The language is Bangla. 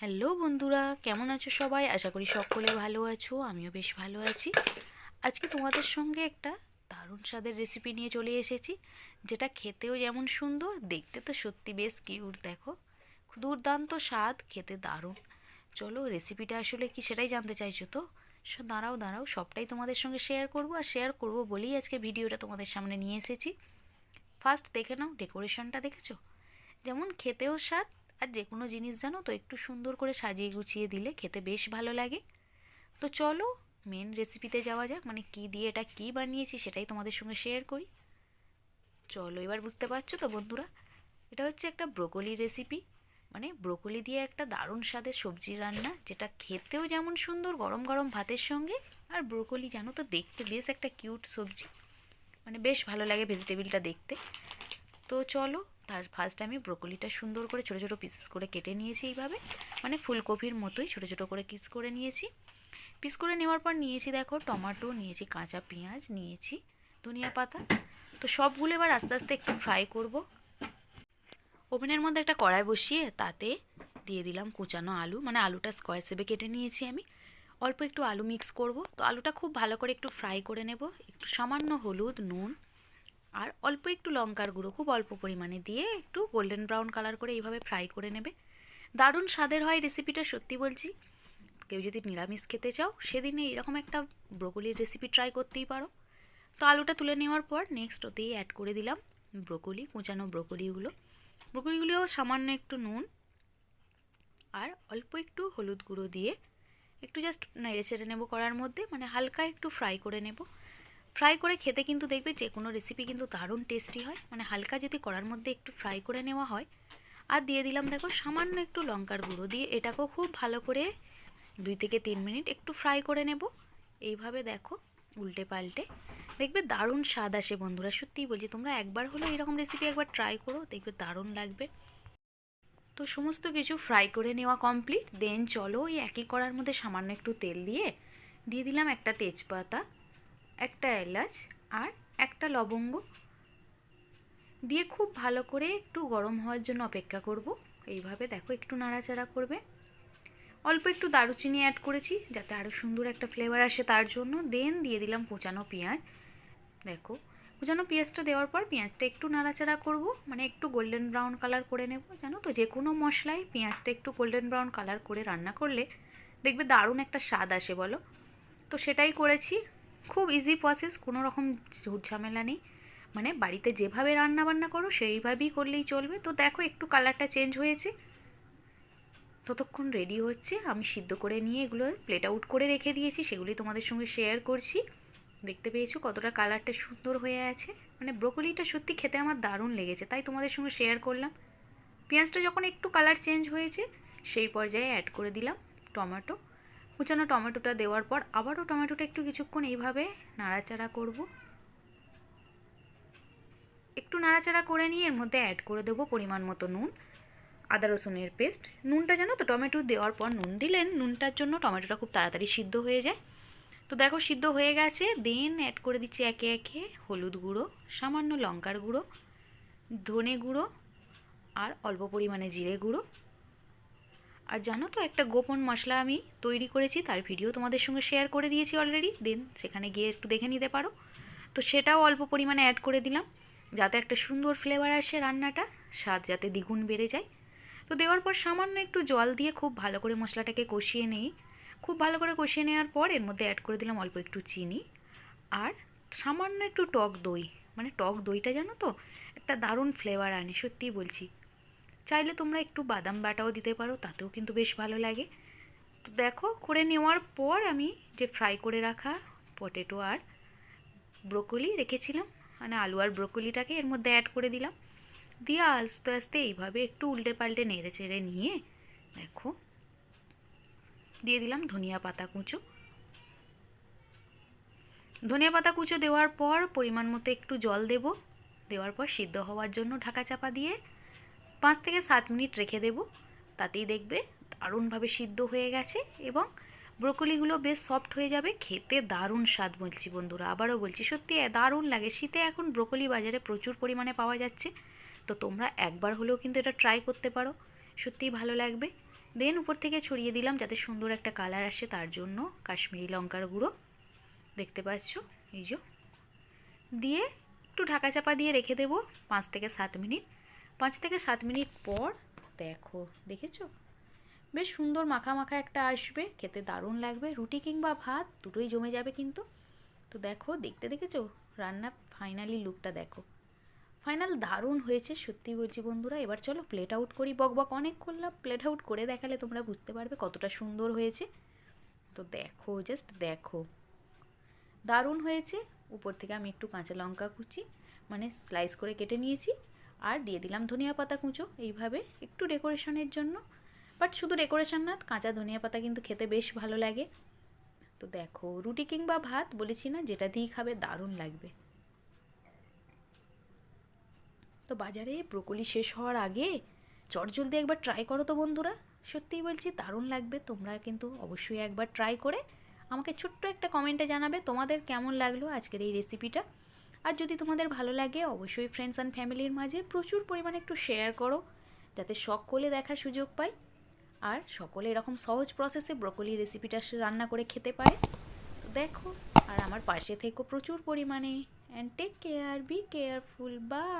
হ্যালো বন্ধুরা, কেমন আছো সবাই? আশা করি সকলে ভালো আছো। আমিও বেশ ভালো আছি। আজকে তোমাদের সঙ্গে একটা দারুণ স্বাদের রেসিপি নিয়ে চলে এসেছি, যেটা খেতেও যেমন সুন্দর, দেখতে তো সত্যি বেশ কিউট। দেখো, দুর্দান্ত স্বাদ, খেতে দারুণ। চলো, রেসিপিটা আসলে কি সেটাই জানতে চাইছো তো? দাঁড়াও দাঁড়াও, সবটাই তোমাদের সঙ্গে শেয়ার করবো, আর শেয়ার করবো বলেই আজকে ভিডিওটা তোমাদের সামনে নিয়ে এসেছি। ফার্স্ট দেখে নাও, ডেকোরেশনটা দেখেছো? যেমন খেতেও স্বাদ, আর যে কোনো জিনিস জানো তো একটু সুন্দর করে সাজিয়ে গুছিয়ে দিলে খেতে বেশ ভালো লাগে। তো চলো মেন রেসিপিতে যাওয়া যাক, মানে কি দিয়ে এটা কি বানিয়েছি সেটাই তোমাদের সঙ্গে শেয়ার করি। চলো, এবার বুঝতে পারছো তো বন্ধুরা, এটা হচ্ছে একটা ব্রোকলি রেসিপি। মানে ব্রোকলি দিয়ে একটা দারুণ স্বাদের সবজি রান্না, যেটা খেতেও যেমন সুন্দর গরম গরম ভাতের সঙ্গে। আর ব্রোকলি জানো তো দেখতে বেশ একটা কিউট সবজি, মানে বেশ ভালো লাগে ভেজিটেবিলটা দেখতে। তো চলো, তার ফার্স্ট আমি ব্রোকলিটা সুন্দর করে ছোটো ছোটো পিস করে কেটে নিয়েছি এইভাবে, মানে ফুলকপির মতোই ছোটো ছোটো করে পিস করে নিয়েছি। পিস করে নেওয়ার পর নিয়েছি দেখো টমেটো, নিয়েছি কাঁচা পেঁয়াজ, নিয়েছি ধনিয়া পাতা। তো সবগুলো এবার আস্তে আস্তে একটু ফ্রাই করব। ওভেনের মধ্যে একটা কড়াই বসিয়ে তাতে দিয়ে দিলাম কুচানো আলু, মানে আলুটা স্কোয়ার শেপে কেটে নিয়েছি আমি। অল্প একটু আলু মিক্স করব। তো আলুটা খুব ভালো করে একটু ফ্রাই করে নেব। একটু সামান্য হলুদ, নুন আর অল্প একটু লঙ্কার গুঁড়ো, খুব অল্প পরিমাণে দিয়ে একটু গোল্ডেন ব্রাউন কালার করে এইভাবে ফ্রাই করে নেবে। দারুণ স্বাদের হয় রেসিপিটা, সত্যি বলছি। কেউ যদি নিরামিষ খেতে চাও সেদিনে এরকম একটা ব্রোকলির রেসিপি ট্রাই করতেই পারো। তো আলুটা তুলে নেওয়ার পর নেক্সট ওতেই অ্যাড করে দিলাম ব্রোকলি, কুচানো ব্রোকলিগুলোও সামান্য একটু নুন আর অল্প একটু হলুদ গুঁড়ো দিয়ে একটু জাস্ট নেড়ে চেড়ে নেবো কড়ার মধ্যে, মানে হালকা একটু ফ্রাই করে নেব। ফ্রাই করে খেতে কিন্তু দেখবে যে কোনো রেসিপি কিন্তু দারুণ টেস্টি হয়, মানে হালকা যদি কড়ার মধ্যে একটু ফ্রাই করে নেওয়া হয়। আর দিয়ে দিলাম দেখো সামান্য একটু লঙ্কার গুঁড়ো দিয়ে এটাকেও খুব ভালো করে 2 থেকে 3 মিনিট একটু ফ্রাই করে নেব। এইভাবে দেখো উল্টে পাল্টে, দেখবে দারুণ স্বাদ আসে বন্ধুরা, সত্যিই বলছি। তোমরা একবার হলো এরকম রেসিপি একবার ট্রাই করো, দেখবে দারুণ লাগবে। তো সমস্ত কিছু ফ্রাই করে নেওয়া কমপ্লিট। দেন চলো ওই একই কড়ার মধ্যে সামান্য একটু তেল দিয়ে দিয়ে দিলাম একটা তেজপাতা, একটা এলাচ আর একটা লবঙ্গ দিয়ে খুব ভালো করে একটু গরম হওয়ার জন্য অপেক্ষা করব। এইভাবে দেখো একটু নাড়াচাড়া করবে। অল্প একটু দারুচিনি অ্যাড করেছি যাতে আরও সুন্দর একটা ফ্লেভার আসে তার জন্য। দেন দিয়ে দিলাম কুচানো পেঁয়াজ। দেখো কুচানো পেঁয়াজটা দেওয়ার পর পেঁয়াজটা একটু নাড়াচাড়া করব, মানে একটু গোল্ডেন ব্রাউন কালার করে নেব। জানো তো যে কোনো মশলায় পেঁয়াজটা একটু গোল্ডেন ব্রাউন কালার করে রান্না করলে দেখবে দারুণ একটা স্বাদ আসে বলো। তো সেটাই করেছি। খুব ইজি প্রসেস, কোনো রকম ঝুট ঝামেলা নেই, মানে বাড়িতে যেভাবে রান্না বান্না করো সেইভাবেই করলেই চলবে। তো দেখো একটু কালারটা চেঞ্জ হয়েছে, ততক্ষণ রেডি হচ্ছে। আমি সিদ্ধ করে নিয়ে এগুলো প্লেট আউট করে রেখে দিয়েছি, সেগুলি তোমাদের সঙ্গে শেয়ার করছি। দেখতে পেয়েছো কতটা কালারটা সুন্দর হয়ে আছে, মানে ব্রোকলিটা সত্যি খেতে আমার দারুণ লেগেছে, তাই তোমাদের সঙ্গে শেয়ার করলাম। পেঁয়াজটা যখন একটু কালার চেঞ্জ হয়েছে সেই পর্যায়ে অ্যাড করে দিলাম টমেটো। কুচানো টমেটোটা দেওয়ার পর আবারও টমেটোটা একটু কিছুক্ষণ এইভাবে নাড়াচাড়া করব। একটু নাড়াচাড়া করে নিয়ে এর মধ্যে অ্যাড করে দেবো পরিমাণ মতো নুন, আদা রসুনের পেস্ট। নুনটা জানো তো টমেটো দেওয়ার পর নুন দিলেন, নুনটার জন্য টমেটোটা খুব তাড়াতাড়ি সিদ্ধ হয়ে যায়। তো দেখো সিদ্ধ হয়ে গেছে। দেন অ্যাড করে দিচ্ছি একে একে হলুদ গুঁড়ো, সামান্য লঙ্কার গুঁড়ো, ধনে গুঁড়ো আর অল্প পরিমাণে জিরে গুঁড়ো। আর জানো তো একটা গোপন মশলা আমি তৈরি করেছি, তার ভিডিও তোমাদের সঙ্গে শেয়ার করে দিয়েছি অলরেডি, দেন সেখানে গিয়ে একটু দেখে নিতে পারো। তো সেটাও অল্প পরিমাণে অ্যাড করে দিলাম যাতে একটা সুন্দর ফ্লেভার আসে, রান্নাটা স্বাদ যাতে দ্বিগুণ বেড়ে যায়। তো দেওয়ার পর সামান্য একটু জল দিয়ে খুব ভালো করে মশলাটাকে কষিয়ে নিই। খুব ভালো করে কষিয়ে নেওয়ার পর এর মধ্যে অ্যাড করে দিলাম অল্প একটু চিনি আর সামান্য একটু টক দই। মানে টক দইটা জানো তো একটা দারুণ ফ্লেভার আনে, সত্যিই বলছি। চাইলে তোমরা একটু বাদাম বাটাও দিতে পারো, তাতেও কিন্তু বেশ ভালো লাগে। তো দেখো করে নেওয়ার পর আমি যে ফ্রাই করে রাখা পটেটো আর ব্রোকলি রেখেছিলাম, মানে আলু আর ব্রোকলিটাকে এর মধ্যে অ্যাড করে দিলাম। দিয়ে আস্তে আস্তে এইভাবে একটু উল্টে পাল্টে নেড়ে চেড়ে নিয়ে দেখো দিয়ে দিলাম ধনিয়া পাতা কুচো। ধনিয়া পাতা কুচো দেওয়ার পর পরিমাণ মতো একটু জল দেব। দেওয়ার পর সিদ্ধ হওয়ার জন্য ঢাকা চাপা দিয়ে 5 থেকে 7 মিনিট রেখে দেব। তাতেই দেখবে দারুণভাবে সিদ্ধ হয়ে গেছে এবং ব্রোকলিগুলো বেশ সফট হয়ে যাবে। খেতে দারুণ স্বাদ বলছি বন্ধুরা, আবারও বলছি সত্যি দারুণ লাগে। শীতে এখন ব্রোকলি বাজারে প্রচুর পরিমাণে পাওয়া যাচ্ছে, তো তোমরা একবার হলেও কিন্তু এটা ট্রাই করতে পারো, সত্যিই ভালো লাগবে। দেন উপর থেকে ছড়িয়ে দিলাম যাতে সুন্দর একটা কালার আসে, তার জন্য কাশ্মীরি লঙ্কার গুঁড়ো, দেখতে পাচ্ছ এই যে। দিয়ে একটু ঢাকা চাপা দিয়ে রেখে দেবো 5 থেকে 7 মিনিট। 5 থেকে 7 মিনিট পর দেখো, দেখেছো বেশ সুন্দর মাখা মাখা একটা আসবে, খেতে দারুণ লাগবে। রুটি কিংবা ভাত দুটোই জমে যাবে কিন্তু। তো দেখো, দেখতে দেখেছো রান্না ফাইনালি লুকটা দেখো, ফাইনাল দারুণ হয়েছে সত্যি বলছি বন্ধুরা। এবার চলো প্লেট আউট করি, বক বক অনেক করলাম, প্লেট আউট করে দেখালে তোমরা বুঝতে পারবে কতটা সুন্দর হয়েছে। তো দেখো, জাস্ট দেখো দারুণ হয়েছে। উপর থেকে আমি একটু কাঁচা লঙ্কা কুচি মানে স্লাইস করে কেটে নিয়েছি, আর দিয়ে দিলাম ধনিয়া পাতা কুঁচো এইভাবে একটু ডেকোরেশনের জন্য। বাট শুধু ডেকোরেশন না, কাঁচা ধনিয়া পাতা কিন্তু খেতে বেশ ভালো লাগে। তো দেখো, রুটি কিংবা ভাত বলেছি না, যেটা দিয়েই খাবে দারুণ লাগবে। তো বাজারে ব্রোকলি শেষ হওয়ার আগে চটজলদি একবার ট্রাই করো তো বন্ধুরা, সত্যিই বলছি দারুণ লাগবে। তোমরা কিন্তু অবশ্যই একবার ট্রাই করে আমাকে ছোট্ট একটা কমেন্টে জানাবে তোমাদের কেমন লাগলো আজকের এই রেসিপিটা। আর যদি তোমাদের ভালো লাগে অবশ্যই ফ্রেন্ডস অ্যান্ড ফ্যামিলির মাঝে প্রচুর পরিমাণে একটু শেয়ার করো, যাতে সকলে দেখার সুযোগ পায় আর সকলে এরকম সহজ প্রসেসে ব্রোকলি রেসিপিটা রান্না করে খেতে পারে। তো দেখো, আর আমার পাশে থেকো প্রচুর পরিমাণে। And take care, be careful, by.